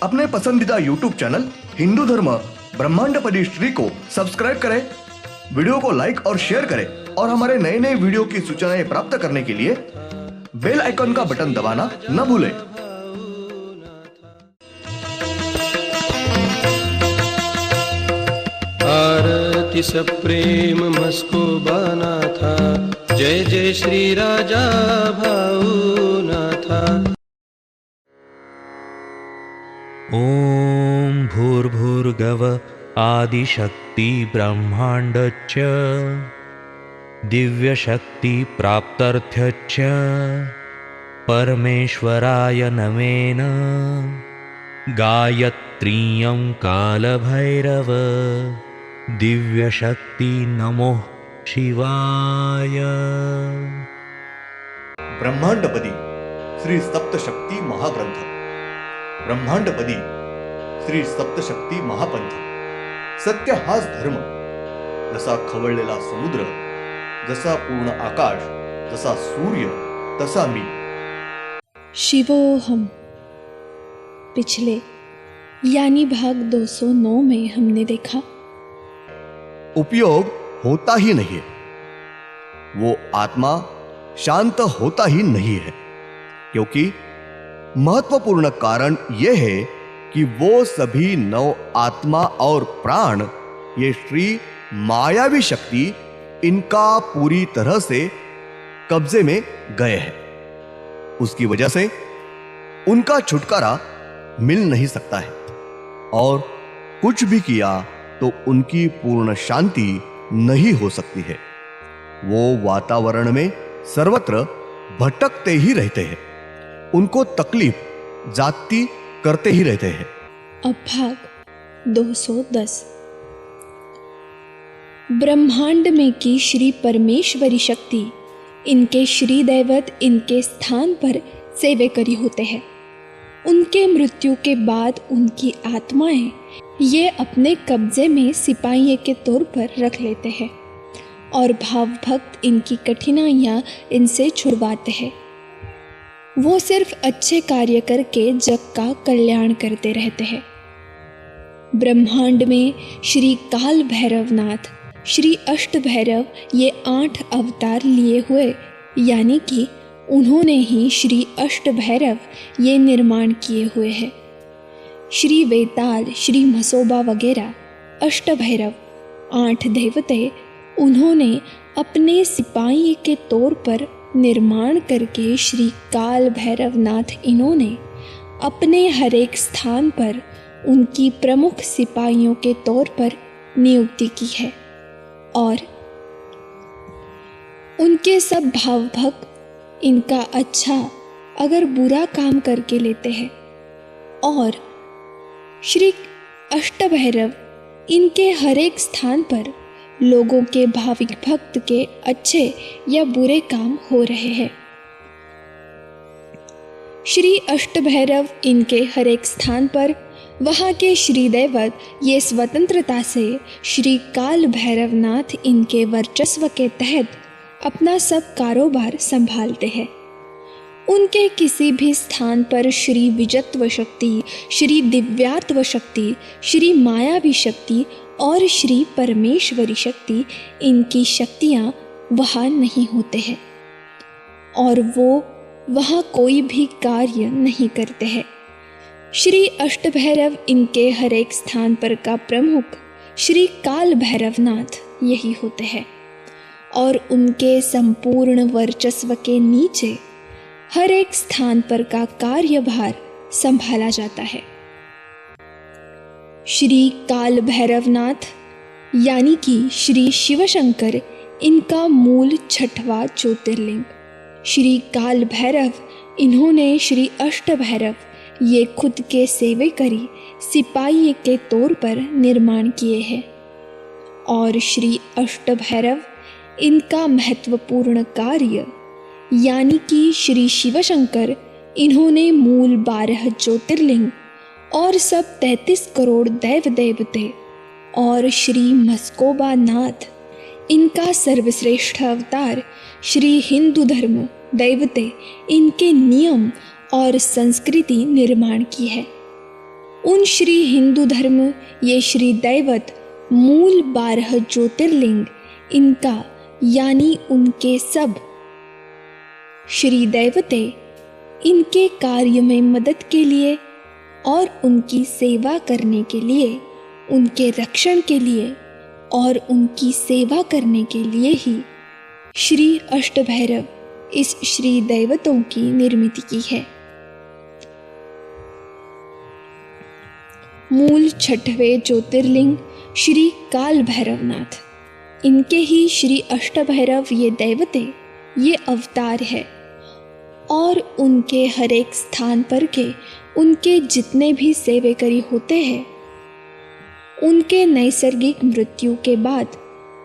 अपने पसंदीदा YouTube channel Hindu धर्म ब्रह्मांडपदी श्री को सब्सक्राइब करें, वीडियो को लाइक और शेयर करें और हमारे नए नए वीडियो की सूचनाएं प्राप्त करने के लिए बेल आइकन का बटन दबाना न भूलें। आरती सप्रेम मस्को बाना था, जय जय श्री राजा भाऊनाथा। ओम भूर्भुर्गव आदिशक्ति ब्रह्मांडच्च दिव्यशक्ति प्राप्त्यर्थच्च परमेश्वराय नमेन गायत्रीयं कालभैरव दिव्यशक्ति नमो शिवाय। ब्रह्मांडपदी श्री सप्तशक्ती महाग्रंथ, ब्रह्मांडपदी श्री सप्तशक्ती महापंथ। सत्य हाच धर्म, जसा खवळलेला समुद्र, जसा पूर्ण आकाश, जसा सूर्य, तसा मी। शिवोहम। पिछले यानी भाग 209 में हमने देखा उपयोग होता ही नहीं है, वो आत्मा शांत होता ही नहीं है, क्योंकि महत्वपूर्ण कारण यह है कि वो सभी नौ आत्मा और प्राण, ये श्री मायावी शक्ति, इनका पूरी तरह से कब्जे में गए हैं। उसकी वजह से उनका छुटकारा मिल नहीं सकता है और कुछ भी किया तो उनकी पूर्ण शांति नहीं हो सकती है। वो वातावरण में सर्वत्र भटकते ही रहते हैं, उनको तकलीफ जाती करते ही रहते हैं। अब भाग 210। ब्रह्मांड में की श्री परमेश्वरी शक्ति, इनके श्री दैवत इनके स्थान पर सेवेकरी होते हैं। उनके मृत्यु के बाद उनकी आत्माएं ये अपने कब्जे में सिपाही के तौर पर रख लेते हैं और भाव भक्त इनकी कठिनाइयां इनसे छुड़वाते हैं। वो सिर्फ अच्छे कार्य करके जग का कल्याण करते रहते हैं। ब्रह्मांड में श्री काल भैरवनाथ, श्री अष्ट भैरव ये 8 अवतार लिए हुए, यानी कि उन्होंने ही श्री अष्ट भैरव ये निर्माण किए हुए हैं। श्री वेताल, श्री मसोबा वगैरह अष्ट भैरव 8 देवते उन्होंने अपने सिपाही के तौर पर निर्माण करके श्री काल भैरवनाथ इन्होंने अपने हर एक स्थान पर उनकी प्रमुख सिपाहियों के तौर पर नियुक्ति की है और उनके सब भाव भक्त इनका अच्छा अगर बुरा काम करके लेते हैं और श्री अष्टभैरव इनके हर एक स्थान पर लोगों के भाविक भक्त के अच्छे या बुरे काम हो रहे हैं। श्री अष्टभैरव इनके हर एक स्थान पर वहाँ के श्री दैवत ये स्वतंत्रता से श्री काल भैरवनाथ इनके वर्चस्व के तहत अपना सब कारोबार संभालते हैं। उनके किसी भी स्थान पर श्री विजत्व शक्ति, श्री दिव्यात्व शक्ति, श्री मायावी शक्ति और श्री परमेश्वरी शक्ति, इनकी शक्तियाँ वहाँ नहीं होते हैं और वो वहाँ कोई भी कार्य नहीं करते हैं। श्री अष्टभैरव इनके हर एक स्थान पर का प्रमुख श्री काल भैरवनाथ यही होते हैं और उनके संपूर्ण वर्चस्व के नीचे हर एक स्थान पर का कार्यभार संभाला जाता है। श्री काल भैरवनाथ यानी कि श्री शिवशंकर इनका मूल 6वां ज्योतिर्लिंग। श्री काल भैरव इन्होंने श्री अष्टभैरव ये खुद के सेवेकरी सिपाही के तौर पर निर्माण किए हैं और श्री अष्टभैरव इनका महत्वपूर्ण कार्य यानी कि श्री शिवशंकर इन्होंने मूल 12 ज्योतिर्लिंग और सब 33 करोड़ दैव देवते और श्री मस्कोबा नाथ इनका सर्वश्रेष्ठ अवतार श्री हिंदू धर्म दैवते इनके नियम और संस्कृति निर्माण की है। उन श्री हिंदू धर्म ये श्री दैवत मूल 12 ज्योतिर्लिंग इनका यानी उनके सब श्री दैवते इनके कार्य में मदद के लिए और उनकी सेवा करने के लिए, उनके रक्षण के लिए और उनकी सेवा करने के लिए ही श्री अष्टभैरव इस श्री दैवतों की निर्मित की है। मूल 6वें ज्योतिर्लिंग श्री काल भैरवनाथ, इनके ही श्री अष्टभैरव ये दैवते ये अवतार है और उनके हर एक स्थान पर के उनके जितने भी सेवेकरी होते हैं, उनके नैसर्गिक मृत्यु के बाद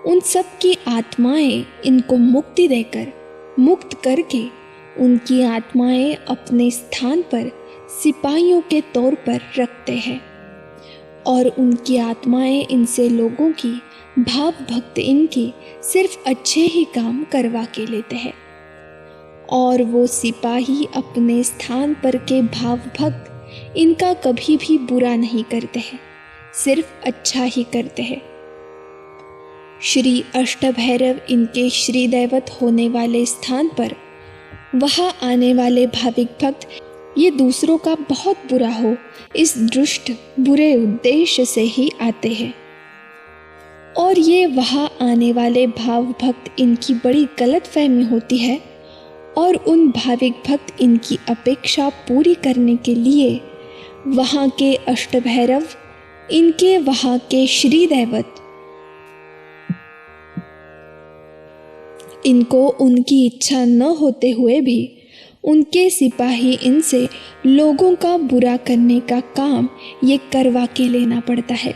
उन सब की आत्माएं इनको मुक्ति देकर मुक्त करके उनकी आत्माएं अपने स्थान पर सिपाहियों के तौर पर रखते हैं और उनकी आत्माएं इनसे लोगों की भाव भक्त इनकी सिर्फ अच्छे ही काम करवा के लेते हैं और वो सिपाही अपने स्थान पर के भाव भक्त इनका कभी भी बुरा नहीं करते हैं, सिर्फ अच्छा ही करते हैं। श्री अष्टभैरव इनके श्री दैवत होने वाले स्थान पर वहाँ आने वाले भाविक भक्त ये दूसरों का बहुत बुरा हो इस दुष्ट बुरे उद्देश्य से ही आते हैं और ये वहाँ आने वाले भाव भक्त इनकी बड़ी गलतफहमी होती है और उन भाविक भक्त इनकी अपेक्षा पूरी करने के लिए वहाँ के अष्टभैरव इनके वहाँ के श्री दैवत इनको उनकी इच्छा न होते हुए भी उनके सिपाही इनसे लोगों का बुरा करने का काम ये करवा के लेना पड़ता है।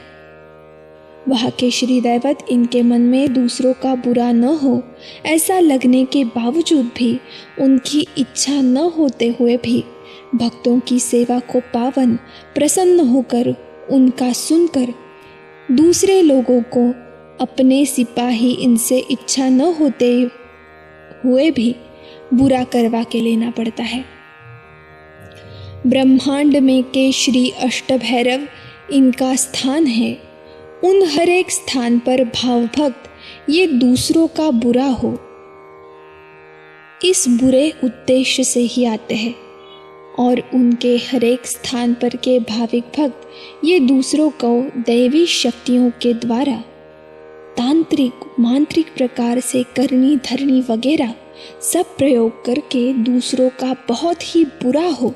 वहाँ के श्री दैवत इनके मन में दूसरों का बुरा न हो ऐसा लगने के बावजूद भी उनकी इच्छा न होते हुए भी भक्तों की सेवा को पावन प्रसन्न होकर उनका सुनकर दूसरे लोगों को अपने सिपाही इनसे इच्छा न होते हुए भी बुरा करवा के लेना पड़ता है। ब्रह्मांड में के श्री अष्टभैरव इनका स्थान है। उन हर एक स्थान पर भाव भक्त ये दूसरों का बुरा हो इस बुरे उद्देश्य से ही आते हैं और उनके हर एक स्थान पर के भाविक भक्त ये दूसरों को दैवी शक्तियों के द्वारा तांत्रिक मांत्रिक प्रकार से करनी धरनी वगैरह सब प्रयोग करके दूसरों का बहुत ही बुरा हो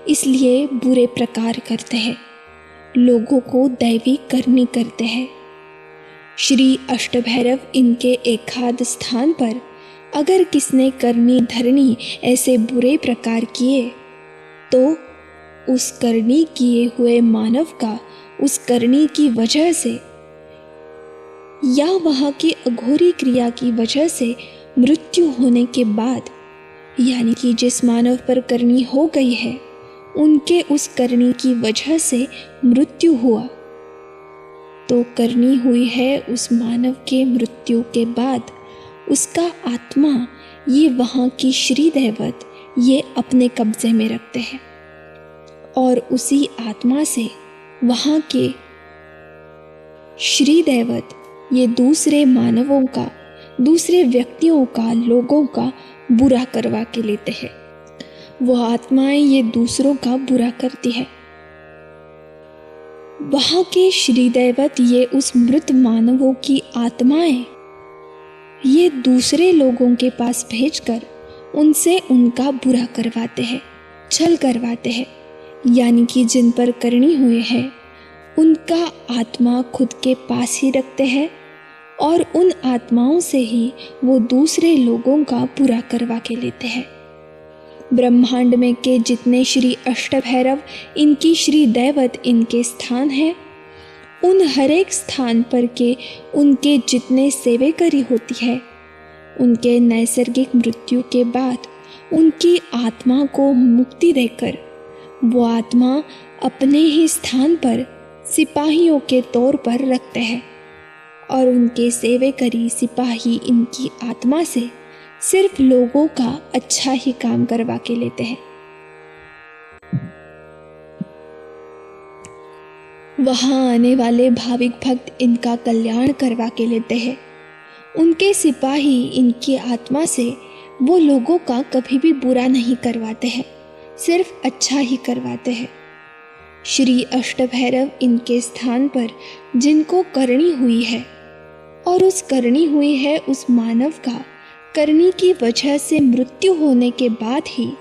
इसलिए बुरे प्रकार करते हैं, लोगों को दैवी करनी करते हैं। श्री अष्टभैरव इनके एकाध स्थान पर अगर किसने करनी धरनी ऐसे बुरे प्रकार किए तो उस करनी किए हुए मानव का उस करनी की वजह से या वहाँ की अघोरी क्रिया की वजह से मृत्यु होने के बाद यानी कि जिस मानव पर करनी हो गई है उनके उस करनी की वजह से मृत्यु हुआ तो करनी हुई है उस मानव के मृत्यु के बाद उसका आत्मा ये वहाँ की श्री दैवत ये अपने कब्जे में रखते हैं और उसी आत्मा से वहाँ के श्री दैवत ये दूसरे मानवों का दूसरे व्यक्तियों का लोगों का बुरा करवा के लेते हैं। वह आत्माएं ये दूसरों का बुरा करती है। वहाँ के श्री दैवत ये उस मृत मानवों की आत्माएं ये दूसरे लोगों के पास भेजकर उनसे उनका बुरा करवाते हैं, छल करवाते हैं, यानी कि जिन पर करनी हुई है उनका आत्मा खुद के पास ही रखते हैं और उन आत्माओं से ही वो दूसरे लोगों का बुरा करवा के लेते हैं। ब्रह्मांड में के जितने श्री अष्टभैरव इनकी श्री दैवत इनके स्थान हैं, उन हर एक स्थान पर के उनके जितने सेवेकरी होती है, उनके नैसर्गिक मृत्यु के बाद उनकी आत्मा को मुक्ति देकर वो आत्मा अपने ही स्थान पर सिपाहियों के तौर पर रखते हैं और उनके सेवेकरी सिपाही इनकी आत्मा से सिर्फ लोगों का अच्छा ही काम करवा के लेते हैं। वहाँ आने वाले भाविक भक्त इनका कल्याण करवा के लेते हैं। उनके सिपाही इनकी आत्मा से वो लोगों का कभी भी बुरा नहीं करवाते हैं, सिर्फ अच्छा ही करवाते हैं। श्री अष्टभैरव इनके स्थान पर जिनको करनी हुई है, और उस करनी हुई है उस मानव का करनी की वजह से मृत्यु होने के बाद ही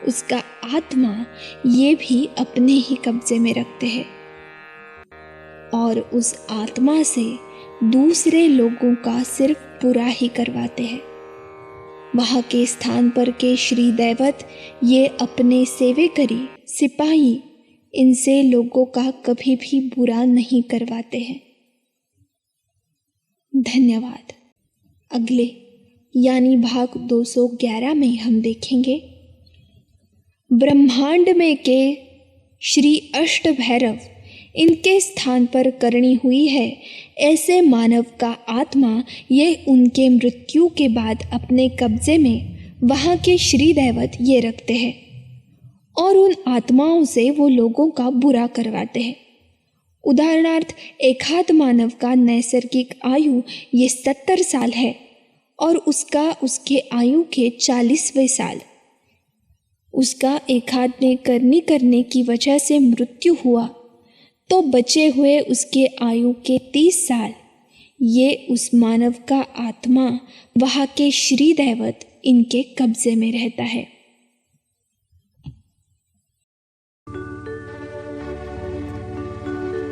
उसका आत्मा ये भी अपने ही कब्जे में रखते हैं, और उस आत्मा से दूसरे लोगों का सिर्फ बुरा ही करवाते हैं। वहाँ के स्थान पर के श्री दैवत ये अपने सेवेकरी सिपाही इनसे लोगों का कभी भी बुरा नहीं करवाते हैं। धन्यवाद। अगले यानी भाग 211 में हम देखेंगे ब्रह्मांड में के श्री अष्टभैरव इनके स्थान पर करनी हुई है ऐसे मानव का आत्मा ये उनके मृत्यु के बाद अपने कब्जे में वहाँ के श्री दैवत ये रखते हैं, और उन आत्माओं से वो लोगों का बुरा करवाते हैं। उदाहरणार्थ, एकाध मानव का नैसर्गिक आयु ये 70 साल है और उसका उसके आयु के 40वें साल उसका एकाध ने करने की वजह से मृत्यु हुआ, तो बचे हुए उसके आयु के 30 साल ये उस मानव का आत्मा वहाँ के श्री दैवत इनके कब्जे में रहता है।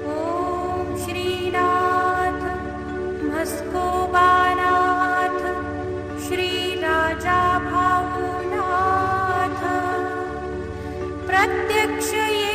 ओम श्रीनाथ मस्कोबानाथ श्री राजा भावनाथ प्रत्यक्ष ये